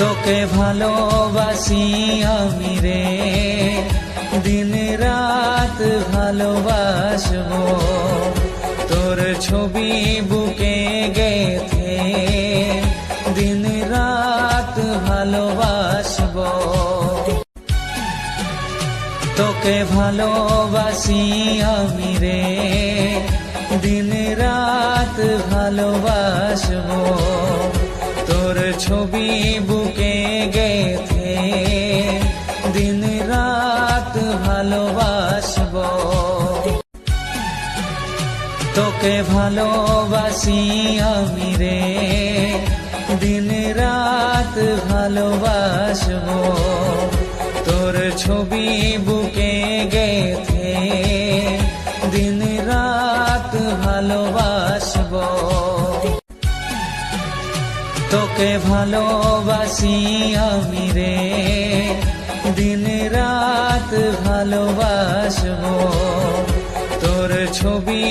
তোকে ভালোবাসি আমি রে, দিন রাত ভালোবাসবো, তোর ছবি বুকে গেথে দিন রাত ভালোবাসবো। তোকে ভালোবাসি আমি রে, দিন রাত ভালোবাসবো, তোর ছবি বুকে গেথে দিন রাত ভালোবাসবো। তোকে ভালোবাসি আমি রে, দিন রাত ভালোবাসবো, তোর ছবি বুকে গেথে দিন রাত ভালোবাসবো। তোকে ভালোবাসি আমি রে, দিন রাত ভালোবাসবো, তোর ছবি